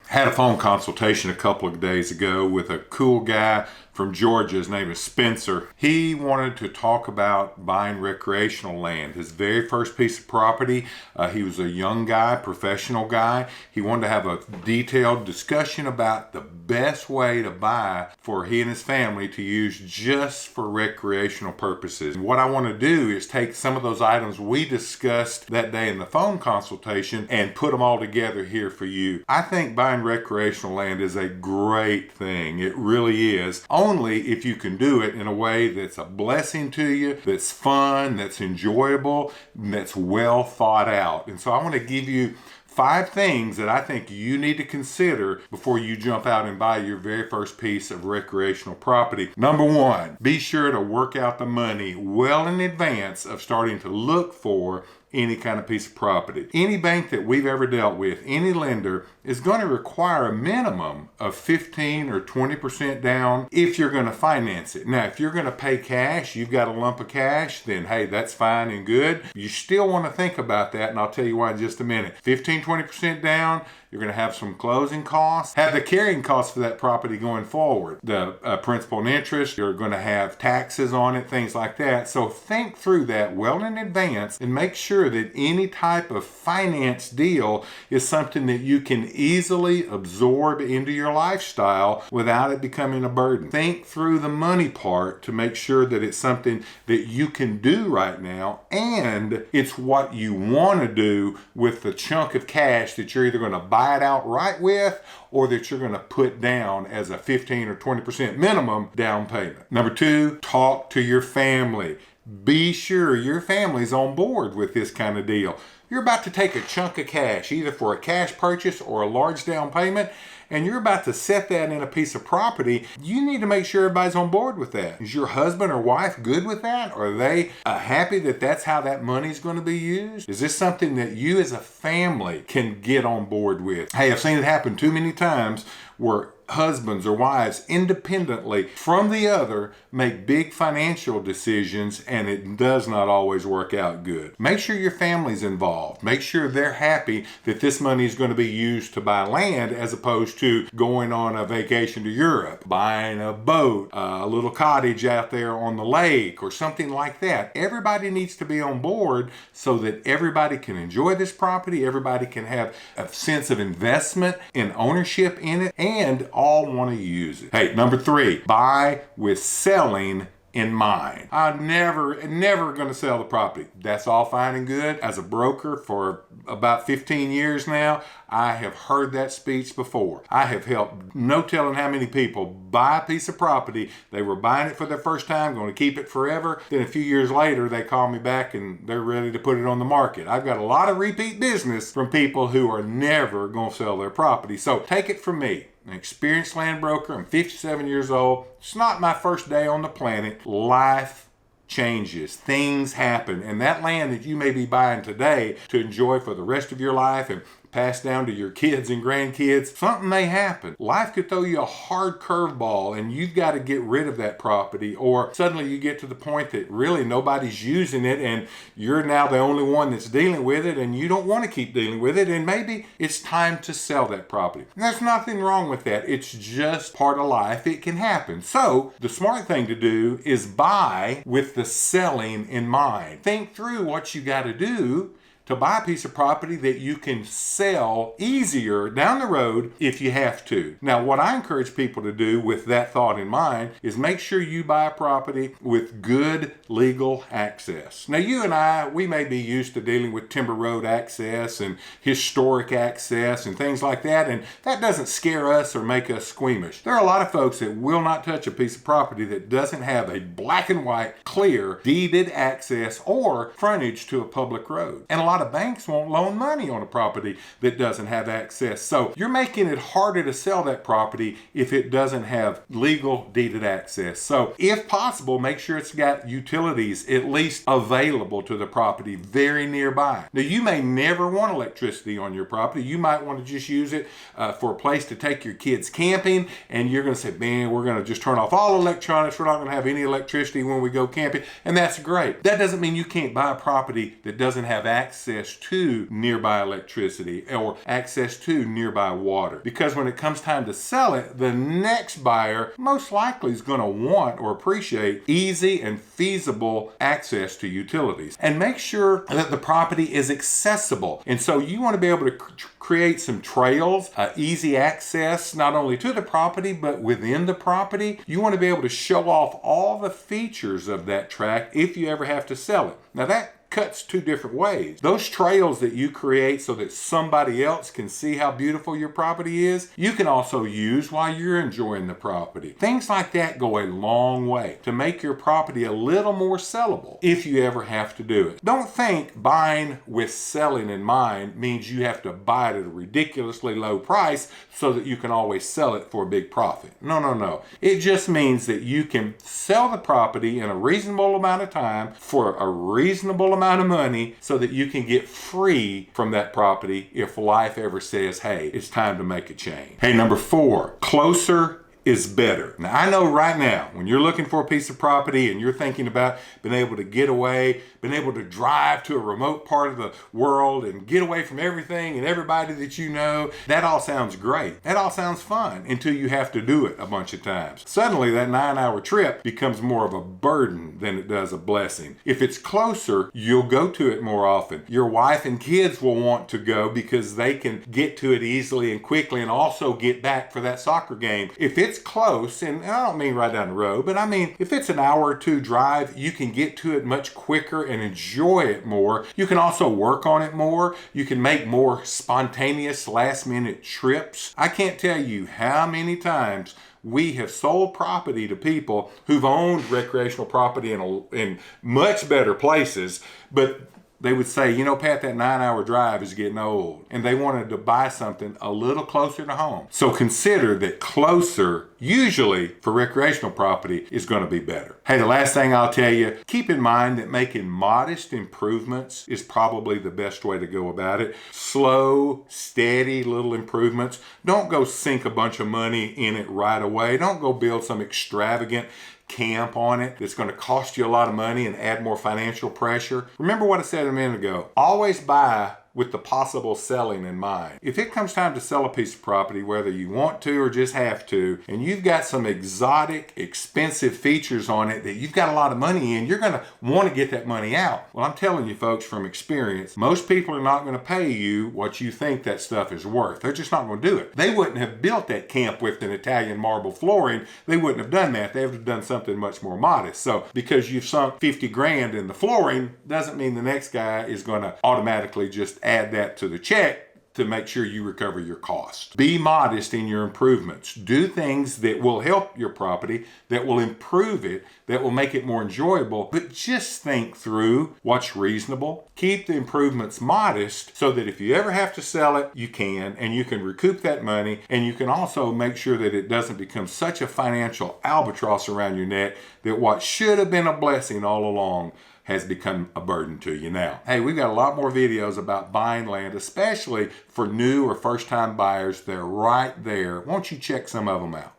Had a phone consultation a couple of days ago with a cool guy from Georgia. His name is Spencer. He wanted to talk about buying recreational land. His very first piece of property. He was a young guy, professional guy. He wanted to have a detailed discussion about the best way to buy for he and his family to use just for recreational purposes. And what I want to do is take some of those items we discussed that day in the phone consultation and put them all together here for you. I think buying recreational land is a great thing. It really is. Only if you can do it in a way that's a blessing to you, that's fun, that's enjoyable, that's well thought out. And so I want to give you 5 things that I think you need to consider before you jump out and buy your very first piece of recreational property. Number 1, be sure to work out the money well in advance of starting to look for any kind of piece of property. Any bank that we've ever dealt with, any lender, is going to require a minimum of 15 or 20% down if you're going to finance it. Now, if you're going to pay cash, you've got a lump of cash, then hey, that's fine and good. You still want to think about that, and I'll tell you why in just a minute. 15, 20% down, you're going to have some closing costs, have the carrying costs for that property going forward, the principal and interest, you're going to have taxes on it, things like that. So think through that well in advance and make sure that any type of finance deal is something that you can easily absorb into your lifestyle without it becoming a burden. Think through the money part to make sure that it's something that you can do right now, and it's what you want to do with the chunk of cash that you're either going to buy it outright with or that you're going to put down as a 15 or 20% minimum down payment. Number 2, talk to your family. Be sure your family's on board with this kind of deal. You're about to take a chunk of cash, either for a cash purchase or a large down payment, and you're about to set that in a piece of property. You need to make sure everybody's on board with that. Is your husband or wife good with that? Are they happy that that's how that money's going to be used? Is this something that you as a family can get on board with? Hey, I've seen it happen too many times where husbands or wives independently from the other make big financial decisions, and it does not always work out good. Make sure your family's involved. Make sure they're happy that this money is going to be used to buy land as opposed to going on a vacation to Europe, buying a boat, a little cottage out there on the lake or something like that. Everybody needs to be on board so that everybody can enjoy this property, everybody can have a sense of investment and ownership in it, and all want to use it. Hey, number 3, buy with selling in mind. I'm never going to sell the property. That's all fine and good. As a broker for about 15 years now, I have heard that speech before. I have helped no telling how many people buy a piece of property. They were buying it for their first time, going to keep it forever. Then a few years later, they call me back and they're ready to put it on the market. I've got a lot of repeat business from people who are never going to sell their property. So take it from me, an experienced land broker. I'm 57 years old. It's not my first day on the planet. Life changes. Things happen. And that land that you may be buying today to enjoy for the rest of your life and pass down to your kids and grandkids, something may happen. Life could throw you a hard curveball and you've got to get rid of that property, or suddenly you get to the point that really nobody's using it and you're now the only one that's dealing with it and you don't want to keep dealing with it, and maybe it's time to sell that property. And there's nothing wrong with that. It's just part of life. It can happen. So the smart thing to do is buy with the selling in mind. Think through what you got to do to buy a piece of property that you can sell easier down the road if you have to. Now, what I encourage people to do with that thought in mind is make sure you buy a property with good legal access. Now, you and I, we may be used to dealing with timber road access and historic access and things like that, and that doesn't scare us or make us squeamish. There are a lot of folks that will not touch a piece of property that doesn't have a black and white, clear, deeded access or frontage to a public road. And a lot of banks won't loan money on a property that doesn't have access. So you're making it harder to sell that property if it doesn't have legal deeded access. So if possible, make sure it's got utilities at least available to the property very nearby. Now, you may never want electricity on your property. You might want to just use it for a place to take your kids camping, and you're going to say, man, we're going to just turn off all electronics. We're not going to have any electricity when we go camping, and that's great. That doesn't mean you can't buy a property that doesn't have access access to nearby electricity or access to nearby water. Because when it comes time to sell it, the next buyer most likely is going to want or appreciate easy and feasible access to utilities. And make sure that the property is accessible. And so you want to be able to create some trails, easy access not only to the property but within the property. You want to be able to show off all the features of that tract if you ever have to sell it. Now that cuts two different ways. Those trails that you create so that somebody else can see how beautiful your property is, you can also use while you're enjoying the property. Things like that go a long way to make your property a little more sellable if you ever have to do it. Don't think buying with selling in mind means you have to buy it at a ridiculously low price so that you can always sell it for a big profit. No, no, no. It just means that you can sell the property in a reasonable amount of time for a reasonable amount of money so that you can get free from that property if life ever says, hey, it's time to make a change. Hey, number 4, closer is better. Now, I know right now, when you're looking for a piece of property and you're thinking about being able to get away, being able to drive to a remote part of the world and get away from everything and everybody that you know, that all sounds great. That all sounds fun until you have to do it a bunch of times. Suddenly, that 9-hour trip becomes more of a burden than it does a blessing. If it's closer, you'll go to it more often. Your wife and kids will want to go because they can get to it easily and quickly and also get back for that soccer game. If it's close, and I don't mean right down the road, but I mean if it's an hour or two drive, you can get to it much quicker and enjoy it more. You can also work on it more. You can make more spontaneous last-minute trips. I can't tell you how many times we have sold property to people who've owned recreational property in much better places, but they would say, you know, Pat, that 9-hour drive is getting old. And they wanted to buy something a little closer to home. So consider that closer, usually for recreational property, is going to be better. Hey, the last thing I'll tell you, keep in mind that making modest improvements is probably the best way to go about it. Slow, steady little improvements. Don't go sink a bunch of money in it right away. Don't go build some extravagant camp on it that's going to cost you a lot of money and add more financial pressure. Remember what I said a minute ago. Always buy with the possible selling in mind. If it comes time to sell a piece of property, whether you want to or just have to, and you've got some exotic, expensive features on it that you've got a lot of money in, you're going to want to get that money out. Well, I'm telling you folks from experience, most people are not going to pay you what you think that stuff is worth. They're just not going to do it. They wouldn't have built that camp with an Italian marble flooring. They wouldn't have done that. They would have done something much more modest. So because you've sunk 50 grand in the flooring doesn't mean the next guy is going to automatically just add that to the check to make sure you recover your cost. Be modest in your improvements. Do things that will help your property, that will improve it, that will make it more enjoyable, but just think through what's reasonable. Keep the improvements modest so that if you ever have to sell it, you can, and you can recoup that money, and you can also make sure that it doesn't become such a financial albatross around your neck that what should have been a blessing all along has become a burden to you now. Hey, we've got a lot more videos about buying land, especially for new or first-time buyers. They're right there. Won't you check some of them out?